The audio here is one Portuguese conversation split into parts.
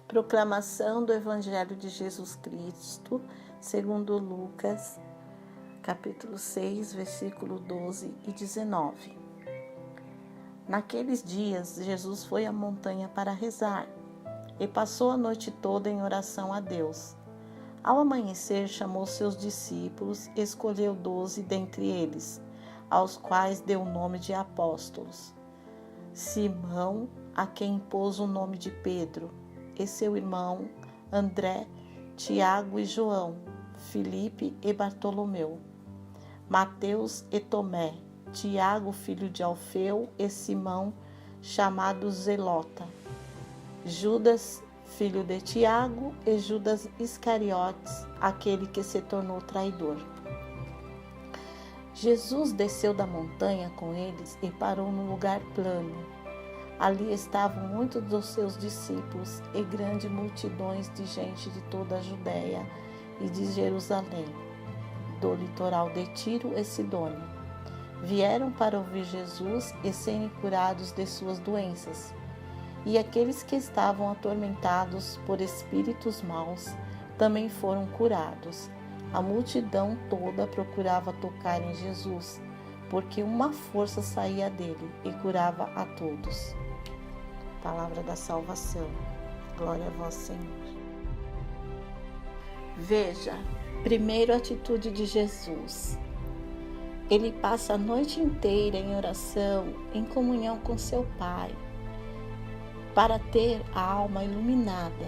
Proclamação do Evangelho de Jesus Cristo, segundo Lucas, capítulo 6, versículo 12 e 19. Naqueles dias, Jesus foi à montanha para rezar e passou a noite toda em oração a Deus. Ao amanhecer, chamou seus discípulos e escolheu 12 dentre eles, aos quais deu o nome de apóstolos. Simão, a quem pôs o nome de Pedro, e seu irmão André, Tiago e João, Filipe e Bartolomeu, Mateus e Tomé, Tiago, filho de Alfeu, e Simão, chamado Zelota, Judas, filho de Tiago, e Judas Iscariotes, aquele que se tornou traidor. Jesus desceu da montanha com eles e parou num lugar plano. Ali estavam muitos dos seus discípulos e grandes multidões de gente de toda a Judéia e de Jerusalém, do litoral de Tiro e Sidônia. Vieram para ouvir Jesus e serem curados de suas doenças. E aqueles que estavam atormentados por espíritos maus também foram curados. A multidão toda procurava tocar em Jesus, porque uma força saía dele e curava a todos. Palavra da salvação. Glória a vós, Senhor. Veja, primeiro a atitude de Jesus. Ele passa a noite inteira em oração, em comunhão com seu Pai, para ter a alma iluminada,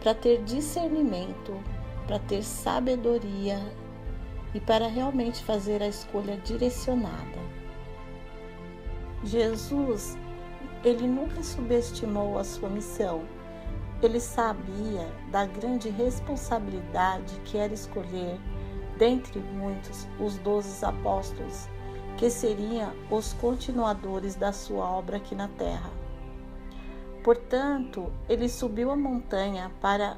para ter discernimento, para ter sabedoria e para realmente fazer a escolha direcionada. Jesus, ele nunca subestimou a sua missão. Ele sabia da grande responsabilidade que era escolher, dentre muitos, os 12 apóstolos, que seriam os continuadores da sua obra aqui na terra. Portanto, ele subiu a montanha para,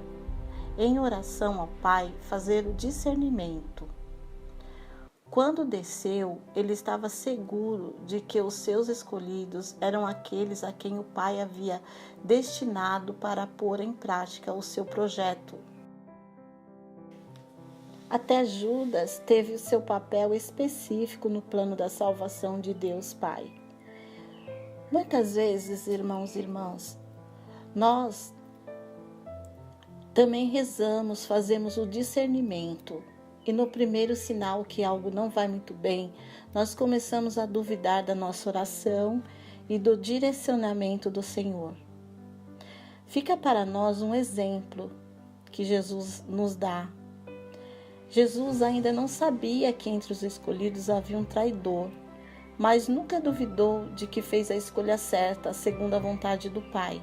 em oração ao Pai, fazer o discernimento. Quando desceu, ele estava seguro de que os seus escolhidos eram aqueles a quem o Pai havia destinado para pôr em prática o seu projeto. Até Judas teve o seu papel específico no plano da salvação de Deus Pai. Muitas vezes, irmãos e irmãs, nós também rezamos, fazemos o discernimento. E no primeiro sinal que algo não vai muito bem, nós começamos a duvidar da nossa oração e do direcionamento do Senhor. Fica para nós um exemplo que Jesus nos dá. Jesus ainda não sabia que entre os escolhidos havia um traidor, mas nunca duvidou de que fez a escolha certa, segundo a vontade do Pai.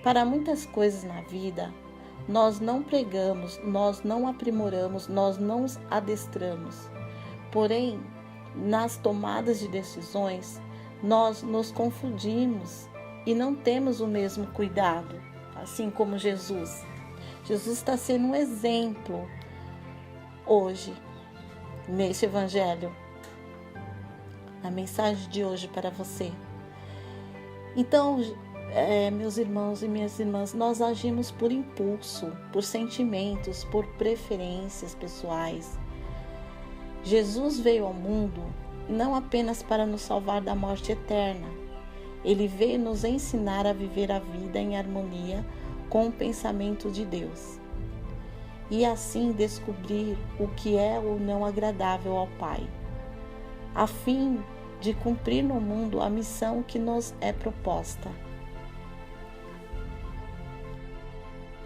Para muitas coisas na vida, nós não pregamos, nós não aprimoramos, nós não adestramos. Porém, nas tomadas de decisões, nós nos confundimos e não temos o mesmo cuidado, assim como Jesus. Jesus está sendo um exemplo hoje, neste Evangelho, a mensagem de hoje para você. Então, meus irmãos e minhas irmãs, nós agimos por impulso, por sentimentos, por preferências pessoais. Jesus veio ao mundo não apenas para nos salvar da morte eterna. Ele veio nos ensinar a viver a vida em harmonia com o pensamento de Deus. E assim descobrir o que é ou não agradável ao Pai, a fim de cumprir no mundo a missão que nos é proposta.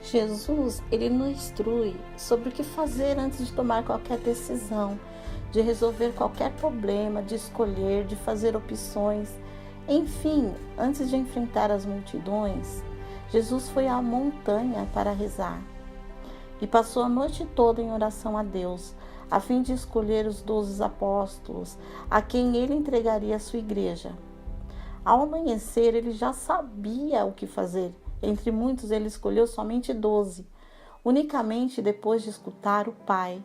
Jesus, ele nos instrui sobre o que fazer antes de tomar qualquer decisão, de resolver qualquer problema, de escolher, de fazer opções. Enfim, antes de enfrentar as multidões, Jesus foi à montanha para rezar e passou a noite toda em oração a Deus, a fim de escolher os 12 apóstolos, a quem ele entregaria a sua igreja. Ao amanhecer, ele já sabia o que fazer. Entre muitos, ele escolheu somente 12, unicamente depois de escutar o Pai.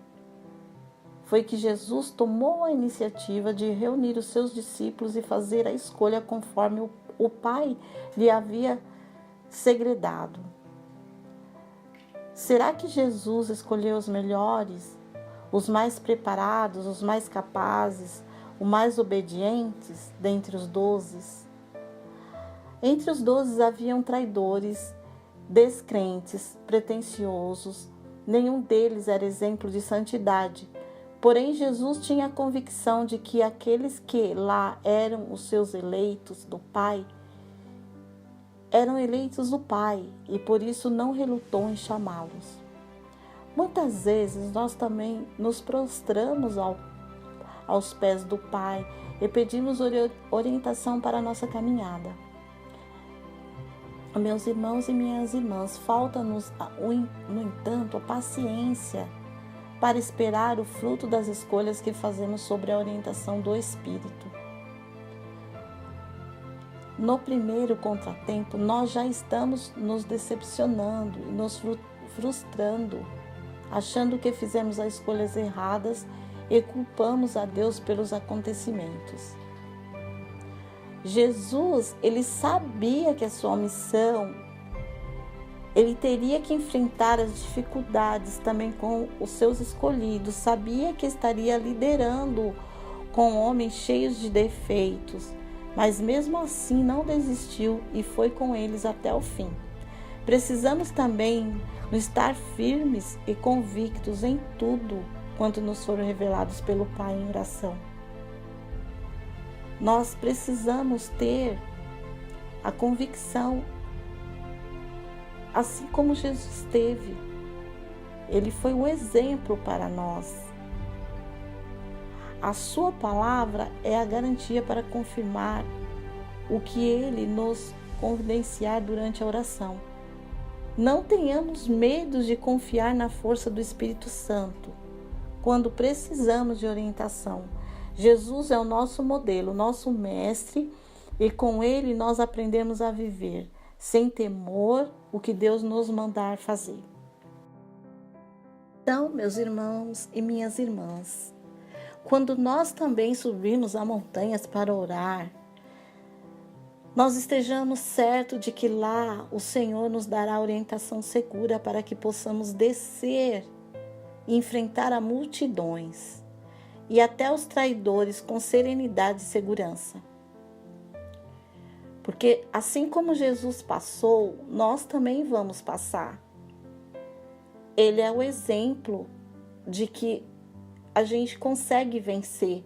Foi que Jesus tomou a iniciativa de reunir os seus discípulos e fazer a escolha conforme o Pai lhe havia segredado. Será que Jesus escolheu os melhores, os mais preparados, os mais capazes, os mais obedientes dentre os 12? Entre os 12 haviam traidores, descrentes, pretensiosos. Nenhum deles era exemplo de santidade. Porém, Jesus tinha a convicção de que aqueles que lá eram os seus eleitos do Pai, eram eleitos do Pai, e por isso não relutou em chamá-los. Muitas vezes nós também nos prostramos aos pés do Pai e pedimos orientação para a nossa caminhada. Meus irmãos e minhas irmãs, falta-nos, no entanto, a paciência para esperar o fruto das escolhas que fazemos sobre a orientação do Espírito. No primeiro contratempo, nós já estamos nos decepcionando e nos frustrando, achando que fizemos as escolhas erradas e culpamos a Deus pelos acontecimentos. Jesus, ele sabia que a sua missão, ele teria que enfrentar as dificuldades também com os seus escolhidos, sabia que estaria liderando com homens cheios de defeitos, mas mesmo assim não desistiu e foi com eles até o fim. Precisamos também estar firmes e convictos em tudo quanto nos foram revelados pelo Pai em oração. Nós precisamos ter a convicção, assim como Jesus teve. Ele foi um exemplo para nós. A sua palavra é a garantia para confirmar o que ele nos confidenciar durante a oração. Não tenhamos medo de confiar na força do Espírito Santo quando precisamos de orientação. Jesus é o nosso modelo, nosso mestre, e com ele nós aprendemos a viver sem temor o que Deus nos mandar fazer. Então, meus irmãos e minhas irmãs, quando nós também subimos a montanhas para orar, nós estejamos certos de que lá o Senhor nos dará orientação segura para que possamos descer e enfrentar a multidões e até os traidores com serenidade e segurança. Porque assim como Jesus passou, nós também vamos passar. Ele é o exemplo de que a gente consegue vencer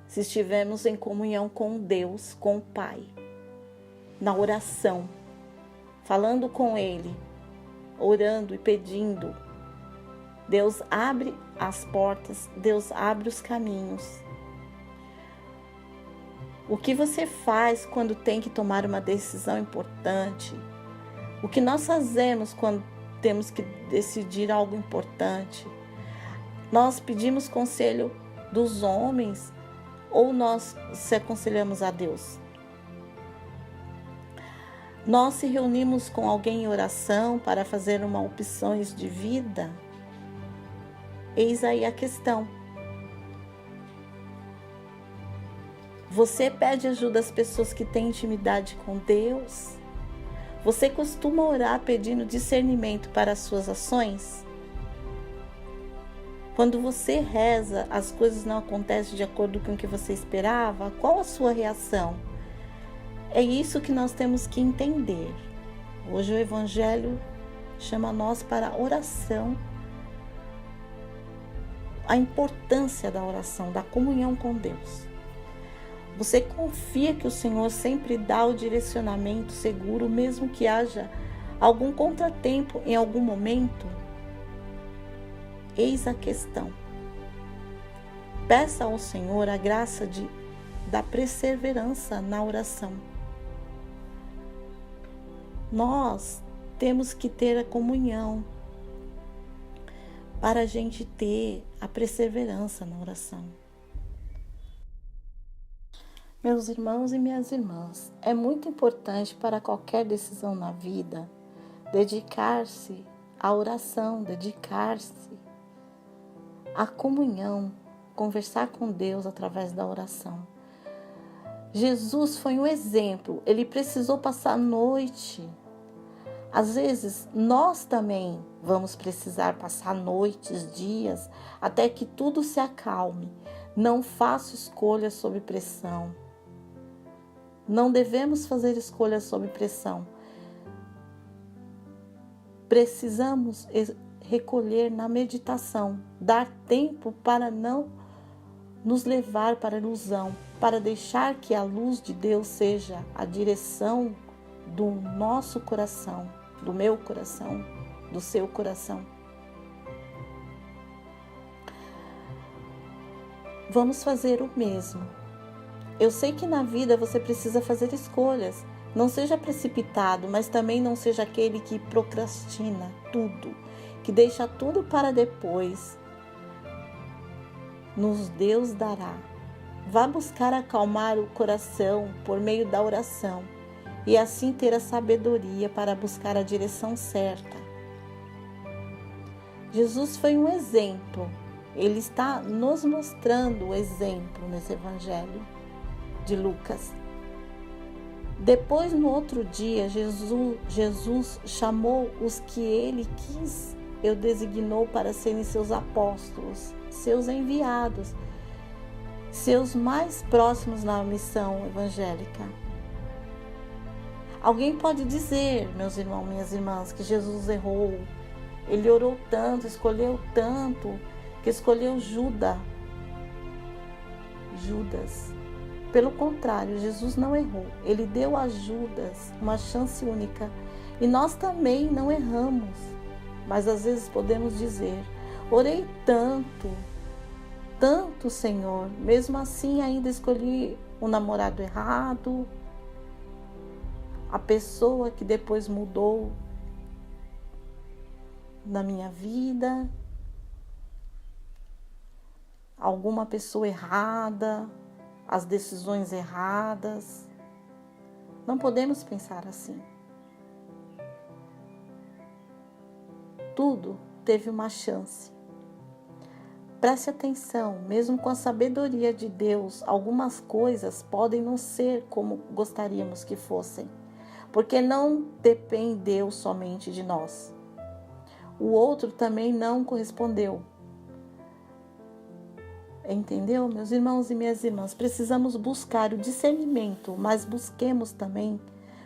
se estivermos em comunhão com Deus, com o Pai, na oração, falando com Ele, orando e pedindo. Deus abre as portas, Deus abre os caminhos. O que você faz quando tem que tomar uma decisão importante? O que nós fazemos quando temos que decidir algo importante? Nós pedimos conselho dos homens ou nós se aconselhamos a Deus? Nós se reunimos com alguém em oração para fazer uma opções de vida? Eis aí a questão. Você pede ajuda às pessoas que têm intimidade com Deus? Você costuma orar pedindo discernimento para as suas ações? Quando você reza, as coisas não acontecem de acordo com o que você esperava? Qual a sua reação? É isso que nós temos que entender. Hoje o Evangelho chama nós para a oração, a importância da oração, da comunhão com Deus. Você confia que o Senhor sempre dá o direcionamento seguro, mesmo que haja algum contratempo em algum momento? Eis a questão. Peça ao Senhor a graça da perseverança na oração. Nós temos que ter a comunhão para a gente ter a perseverança na oração. Meus irmãos e minhas irmãs, é muito importante para qualquer decisão na vida dedicar-se à oração, dedicar-se à comunhão, conversar com Deus através da oração. Jesus foi um exemplo, ele precisou passar a noite Às vezes, nós também vamos precisar passar noites, dias, até que tudo se acalme. Não faça escolhas sob pressão. Não devemos fazer escolhas sob pressão. Precisamos recolher na meditação, dar tempo para não nos levar para a ilusão, para deixar que a luz de Deus seja a direção do nosso coração, do meu coração, do seu coração. Vamos fazer o mesmo. Eu sei que na vida você precisa fazer escolhas. Não seja precipitado, mas também não seja aquele que procrastina tudo, que deixa tudo para depois. Deus dará. Vá buscar acalmar o coração por meio da oração e assim ter a sabedoria para buscar a direção certa. Jesus foi um exemplo. Ele está nos mostrando o exemplo nesse evangelho de Lucas. Depois, no outro dia, Jesus chamou os que ele quis, designou para serem seus apóstolos, seus enviados, seus mais próximos na missão evangélica. Alguém pode dizer, meus irmãos, minhas irmãs, que Jesus errou. Ele orou tanto, escolheu tanto, que escolheu Judas. Pelo contrário, Jesus não errou. Ele deu a Judas uma chance única. E nós também não erramos. Mas às vezes podemos dizer, orei tanto, Senhor. Mesmo assim ainda escolhi o namorado errado, a pessoa que depois mudou na minha vida, alguma pessoa errada, as decisões erradas. Não podemos pensar assim. Tudo teve uma chance. Preste atenção, mesmo com a sabedoria de Deus, algumas coisas podem não ser como gostaríamos que fossem, porque não dependeu somente de nós. O outro também não correspondeu. Entendeu, meus irmãos e minhas irmãs? Precisamos buscar o discernimento, mas busquemos também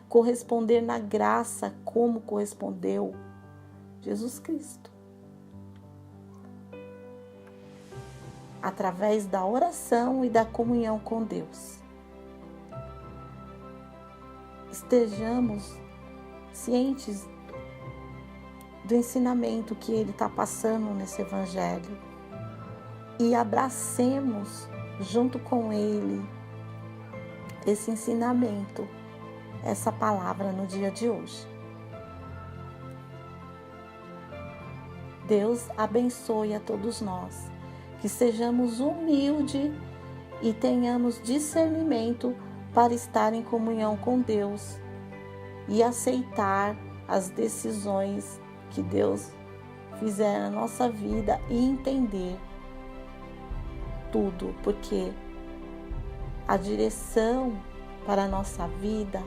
corresponder na graça como correspondeu Jesus Cristo. Através da oração e da comunhão com Deus. Estejamos cientes do ensinamento que Ele está passando nesse Evangelho e abracemos junto com Ele esse ensinamento, essa palavra no dia de hoje. Deus abençoe a todos nós, que sejamos humildes e tenhamos discernimento para estar em comunhão com Deus e aceitar as decisões que Deus fizer na nossa vida e entender tudo, porque a direção para a nossa vida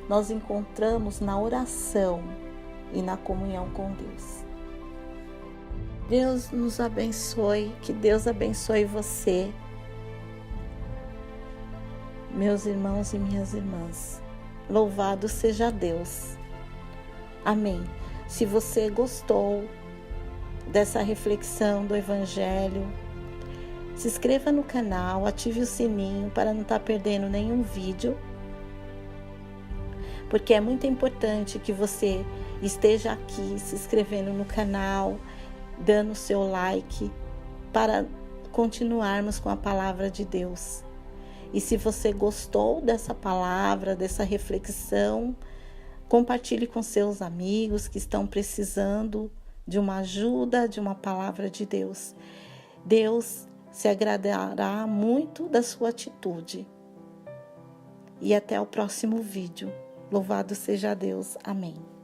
nós encontramos na oração e na comunhão com Deus. Deus nos abençoe, que Deus abençoe você, meus irmãos e minhas irmãs. Louvado seja Deus. Amém. Se você gostou dessa reflexão do Evangelho, se inscreva no canal, ative o sininho para não estar perdendo nenhum vídeo, porque é muito importante que você esteja aqui se inscrevendo no canal, dando o seu like, para continuarmos com a palavra de Deus. E se você gostou dessa palavra, dessa reflexão, compartilhe com seus amigos que estão precisando de uma ajuda, de uma palavra de Deus. Deus se agradará muito da sua atitude. E até o próximo vídeo. Louvado seja Deus. Amém.